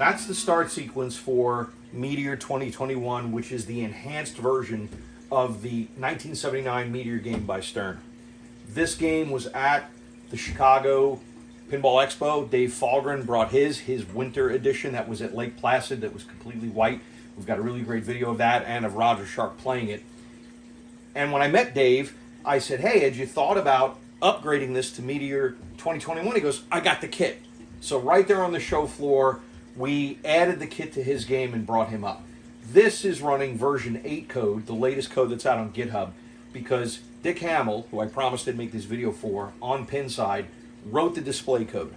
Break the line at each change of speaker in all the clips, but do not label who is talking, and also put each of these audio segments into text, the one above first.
That's the start sequence for Meteor 2021, which is the enhanced version of the 1979 Meteor game by Stern. This game was at the Chicago Pinball Expo. Dave Falgren brought his winter edition that was at Lake Placid that was completely white. We've got a really great video of that and of Roger Sharp playing it. And when I met Dave, I said, hey, had you thought about upgrading this to Meteor 2021? He goes, I got the kit. So right there on the show floor, we added the kit to his game and brought him up. This is running version 8 code, the latest code that's out on GitHub, because Dick Hamill, who I promised I'd make this video for, on Pinside, wrote the display code.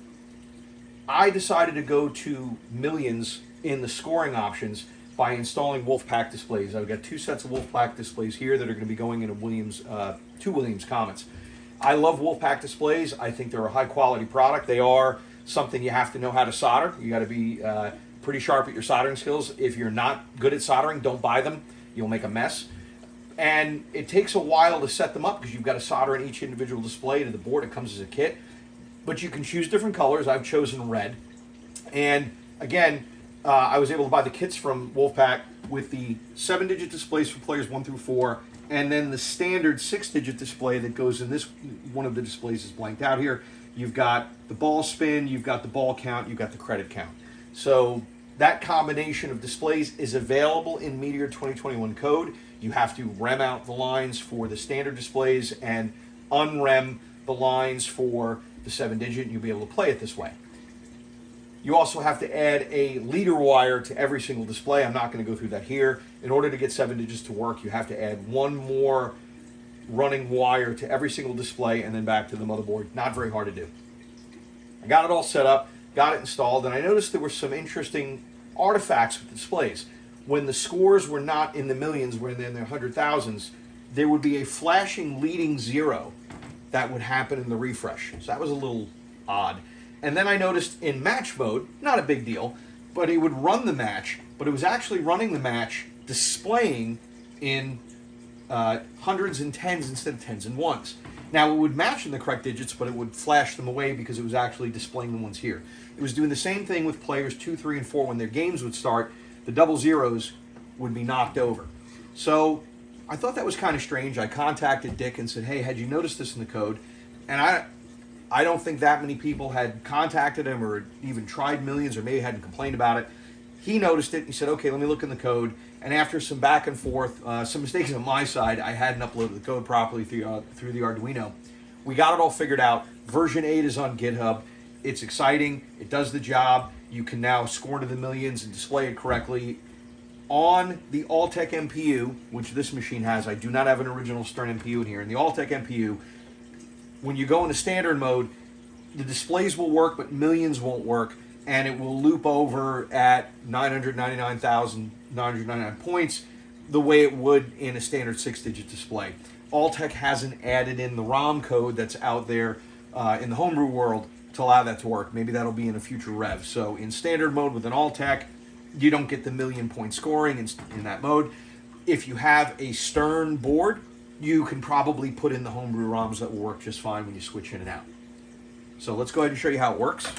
I decided to go to millions in the scoring options by installing Wolfpack displays. I've got 2 sets of Wolfpack displays here that are going to be going into two Williams Comets. I love Wolfpack displays. I think they're a high quality product. They are something you have to know how to solder. You got to be pretty sharp at your soldering skills. If you're not good at soldering, don't buy them. You'll make a mess. And it takes a while to set them up because you've got to solder in each individual display to the board. It comes as a kit. But you can choose different colors. I've chosen red. And again, I was able to buy the kits from Wolfpack with the 7-digit displays for players 1 through 4, and then the standard 6-digit display that goes in this. One of the displays is blanked out here. You've got the ball spin, you've got the ball count, you've got the credit count. So that combination of displays is available in Meteor 2021 code. You have to rem out the lines for the standard displays and unrem the lines for the 7-digit, and you'll be able to play it this way. You also have to add a leader wire to every single display. I'm not going to go through that here. In order to get 7 digits to work, you have to add one more running wire to every single display and then back to the motherboard. Not very hard to do. I got it all set up, got it installed, and I noticed there were some interesting artifacts with the displays. When the scores were not in the millions, were in the 100,000s, there would be a flashing leading 0 that would happen in the refresh. So that was a little odd. And then I noticed in match mode, not a big deal, but it would run the match, but it was actually running the match displaying in hundreds and tens instead of tens and ones. Now it would match in the correct digits, but it would flash them away because it was actually displaying the ones here. It was doing the same thing with players 2, 3, and 4 when their games would start. The double zeros would be knocked over. So I thought that was kind of strange. I contacted Dick and said, hey, had you noticed this in the code? And I don't think that many people had contacted him or even tried millions or maybe hadn't complained about it. He noticed it. He said, okay, let me look in the code. And after some back and forth, some mistakes on my side, I hadn't uploaded the code properly through the Arduino. We got it all figured out. Version 8 is on GitHub. It's exciting. It does the job. You can now score to the millions and display it correctly. On the Alltech MPU, which this machine has, I do not have an original Stern MPU in here. In the Alltech MPU, when you go into standard mode, the displays will work, but millions won't work, and it will loop over at 999,999 points the way it would in a standard 6-digit display. Alltech hasn't added in the ROM code that's out there in the homebrew world to allow that to work. Maybe that'll be in a future rev. So in standard mode with an Alltech, you don't get the million-point scoring in that mode. If you have a Stern board, you can probably put in the homebrew ROMs that will work just fine when you switch in and out. So let's go ahead and show you how it works.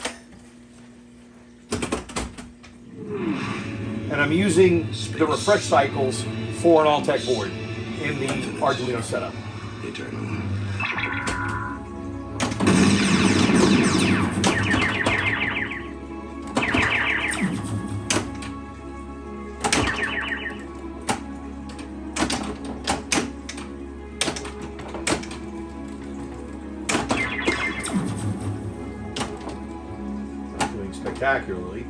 And I'm using the refresh cycles for an Alltech board in the Arduino setup.
Eternal.
Spectacularly.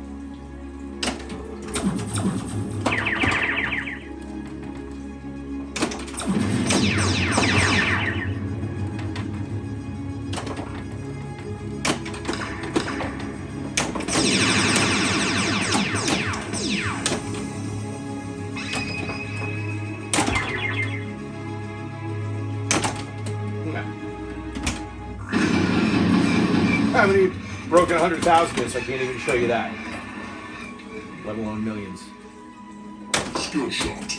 How many broken 100,000 is? I can't even show you that, let alone millions.
Skill shot.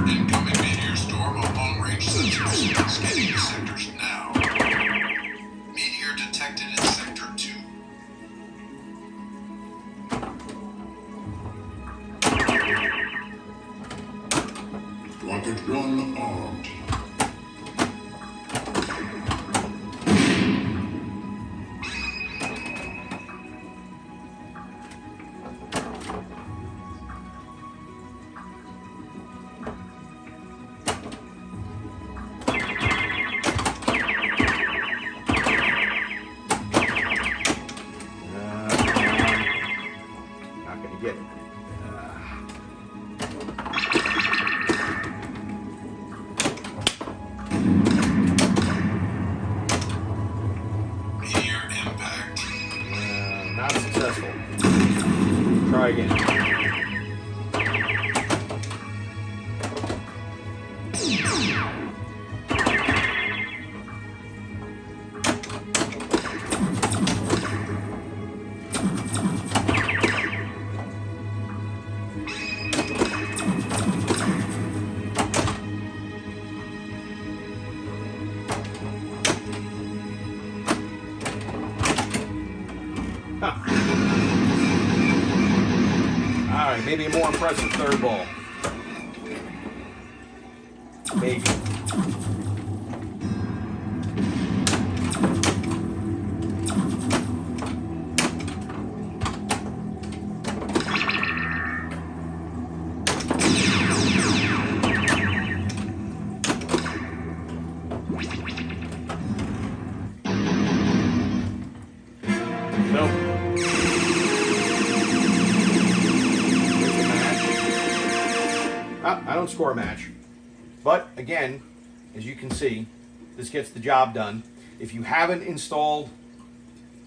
Incoming Meteor storm of long-range sensors. Scanning the sectors now. Meteor detected in Sector 2.
Gun armed.
Not gonna get it.
Meteor impact.
Not successful. Try again. All right, maybe a more impressive third ball. Maybe. Nope. I don't score a match. But again, as you can see, this gets the job done. If you haven't installed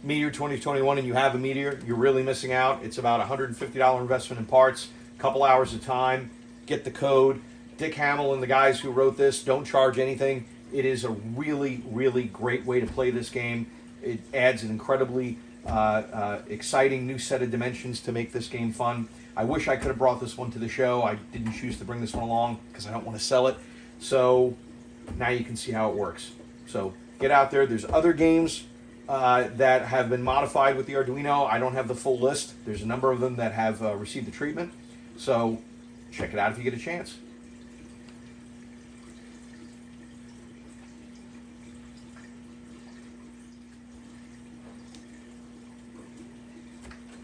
Meteor 2021 and you have a Meteor, you're really missing out. It's about a $150 investment in parts, a couple hours of time. Get the code. Dick Hamill and the guys who wrote this don't charge anything. It is a really, really great way to play this game. It adds an incredibly exciting new set of dimensions to make this game fun. I wish I could have brought this one to the show. I didn't choose to bring this one along because I don't want to sell it. So now you can see how it works. So get out there. There's other games that have been modified with the Arduino. I don't have the full list. There's a number of them that have received the treatment. So check it out if you get a chance.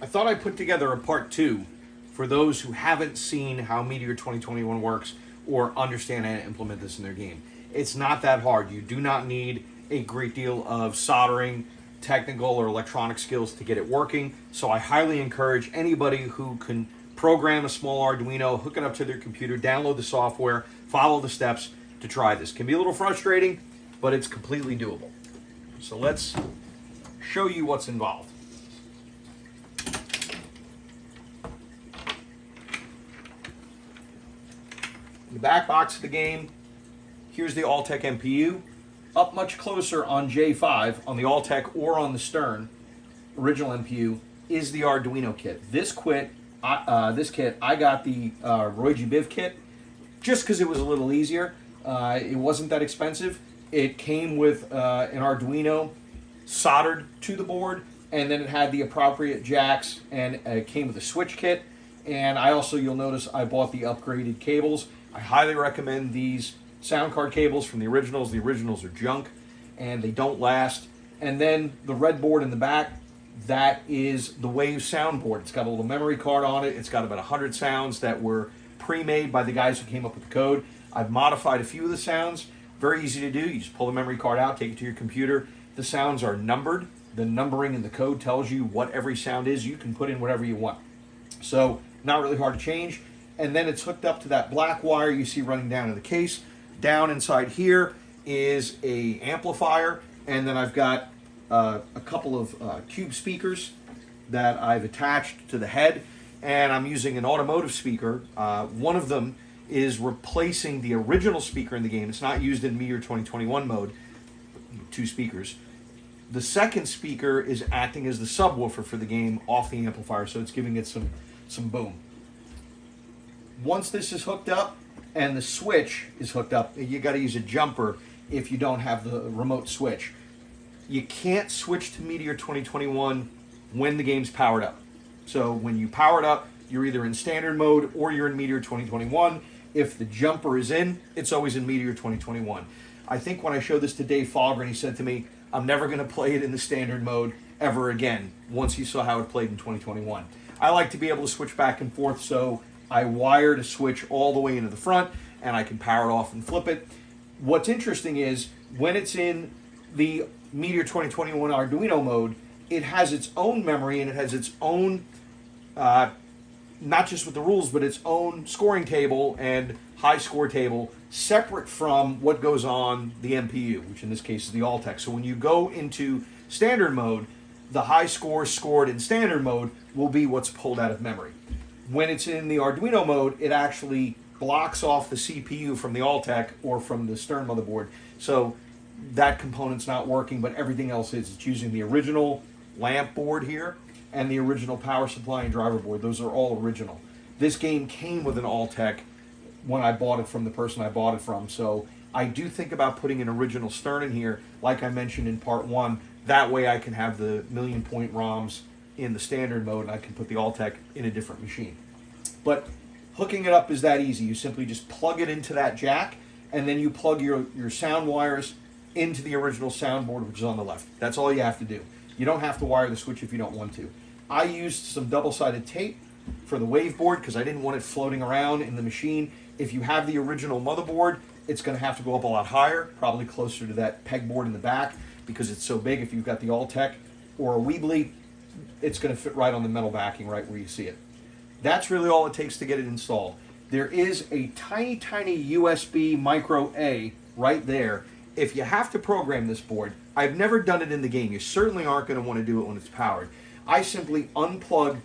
I thought I'd put together a part 2 for those who haven't seen how Meteor 2021 works or understand how to implement this in their game. It's not that hard. You do not need a great deal of soldering, technical, or electronic skills to get it working. So I highly encourage anybody who can program a small Arduino, hook it up to their computer, download the software, follow the steps to try this. It can be a little frustrating, but it's completely doable. So let's show you what's involved. The back box of the game, here's the Alltech MPU. Up much closer on J5, on the Alltech or on the Stern original MPU, is the Arduino kit. This kit, I got the Roigi Biv kit just because it was a little easier. It wasn't that expensive. It came with an Arduino soldered to the board, and then it had the appropriate jacks, and it came with a switch kit. And I also, you'll notice, I bought the upgraded cables. I highly recommend these sound card cables from the originals. The originals are junk, and they don't last. And then the red board in the back, that is the Wave soundboard. It's got a little memory card on it. It's got about 100 sounds that were pre-made by the guys who came up with the code. I've modified a few of the sounds. Very easy to do. You just pull the memory card out, take it to your computer. The sounds are numbered. The numbering in the code tells you what every sound is. You can put in whatever you want. So not really hard to change. And then it's hooked up to that black wire you see running down in the case. Down inside here is a amplifier, and then I've got a couple of cube speakers that I've attached to the head, and I'm using an automotive speaker. One of them is replacing the original speaker in the game. It's not used in Meteor 2021 mode, 2 speakers. The second speaker is acting as the subwoofer for the game off the amplifier, so it's giving it some boom. Once this is hooked up and the switch is hooked up, you got to use a jumper if you don't have the remote switch. You can't switch to Meteor 2021 when the game's powered up. So when you power it up, you're either in standard mode or you're in Meteor 2021. If the jumper is in, it's always in Meteor 2021. I think when I showed this to Dave Fogren, he said to me, I'm never going to play it in the standard mode ever again once he saw how it played in 2021. I like to be able to switch back and forth, so I wired a switch all the way into the front, and I can power it off and flip it. What's interesting is when it's in the Meteor 2021 Arduino mode, it has its own memory and it has its own, not just with the rules, but its own scoring table and high score table separate from what goes on the MPU, which in this case is the Altec. So when you go into standard mode, the high scores scored in standard mode will be what's pulled out of memory. When it's in the Arduino mode, it actually blocks off the CPU from the Altec or from the Stern motherboard. So that component's not working, but everything else is. It's using the original lamp board here and the original power supply and driver board. Those are all original. This game came with an Altec when I bought it from the person I bought it from. So I do think about putting an original Stern in here, like I mentioned in part 1. That way I can have the million point ROMs in the standard mode and I can put the Altec in a different machine. But hooking it up is that easy. You simply just plug it into that jack and then you plug your sound wires into the original soundboard, which is on the left. That's all you have to do. You don't have to wire the switch if you don't want to. I used some double-sided tape for the wave board because I didn't want it floating around in the machine. If you have the original motherboard, it's going to have to go up a lot higher, probably closer to that pegboard in the back because it's so big. If you've got the Altec or a Weebly, it's going to fit right on the metal backing right where you see it. That's really all it takes to get it installed. There is a tiny, tiny USB micro A right there. If you have to program this board, I've never done it in the game. You certainly aren't going to want to do it when it's powered. I simply unplug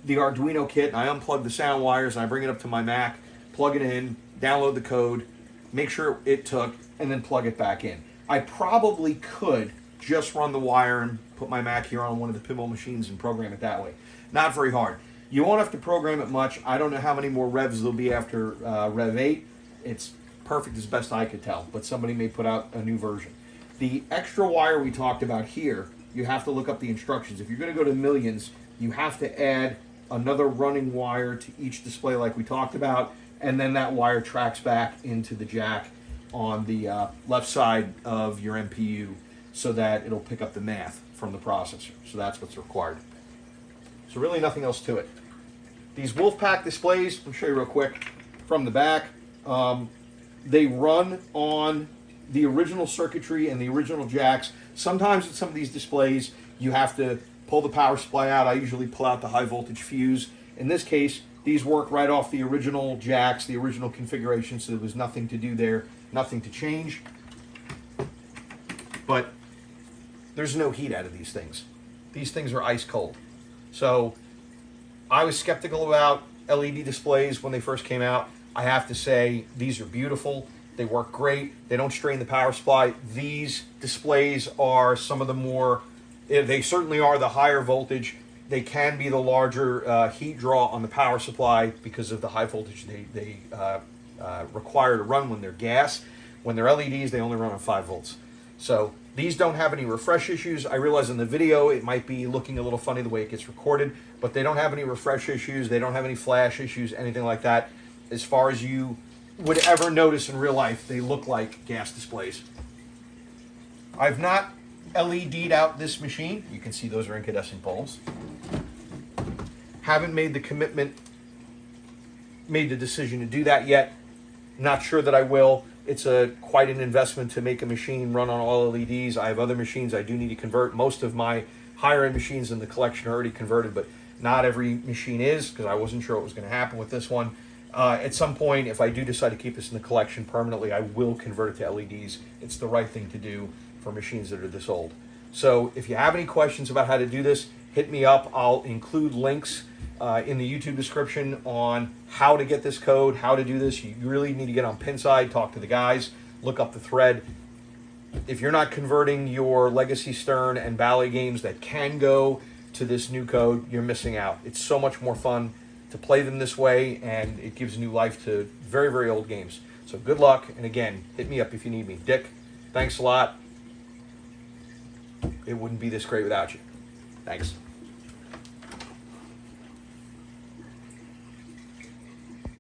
the Arduino kit, and I unplug the sound wires, and I bring it up to my Mac, plug it in, download the code, make sure it took, and then plug it back in. I probably could just run the wire and put my Mac here on one of the pinball machines and program it that way. Not very hard. You won't have to program it much. I don't know how many more revs there'll be after Rev 8. It's perfect as best I could tell, but somebody may put out a new version. The extra wire we talked about here, you have to look up the instructions. If you're going to go to millions, you have to add another running wire to each display like we talked about, and then that wire tracks back into the jack on the left side of your MPU so that it'll pick up the math from the processor. So that's what's required. So really nothing else to it. These Wolfpack displays, I'll show you real quick from the back. They run on the original circuitry and the original jacks. Sometimes with some of these displays, you have to pull the power supply out. I usually pull out the high voltage fuse. In this case, these work right off the original jacks, the original configuration, so there was nothing to do there, nothing to change. But there's no heat out of these things. These things are ice cold. So I was skeptical about LED displays when they first came out. I have to say, these are beautiful. They work great. They don't strain the power supply. These displays are some of the more, they certainly are the higher voltage. They can be the larger heat draw on the power supply because of the high voltage they require to run when they're gas. When they're LEDs, they only run on 5 volts. So these don't have any refresh issues. I realize in the video it might be looking a little funny the way it gets recorded, but they don't have any refresh issues. They don't have any flash issues, anything like that. As far as you would ever notice in real life, they look like gas displays. I've not LED'd out this machine. You can see those are incandescent bulbs. Haven't made the commitment, made the decision to do that yet. Not sure that I will. It's quite an investment to make a machine run on all LEDs. I have other machines I do need to convert. Most of my higher end machines in the collection are already converted, but not every machine is, because I wasn't sure what was going to happen with this one. At some point, if I do decide to keep this in the collection permanently, I will convert it to LEDs. It's the right thing to do for machines that are this old. So if you have any questions about how to do this, hit me up. I'll include links in the YouTube description on how to get this code, how to do this. You really need to get on Pinside, talk to the guys, look up the thread. If you're not converting your legacy Stern and Bally games that can go to this new code, you're missing out. It's so much more fun to play them this way, and it gives new life to very, very old games. So good luck, and again, hit me up if you need me. Dick, thanks a lot. It wouldn't be this great without you. Thanks.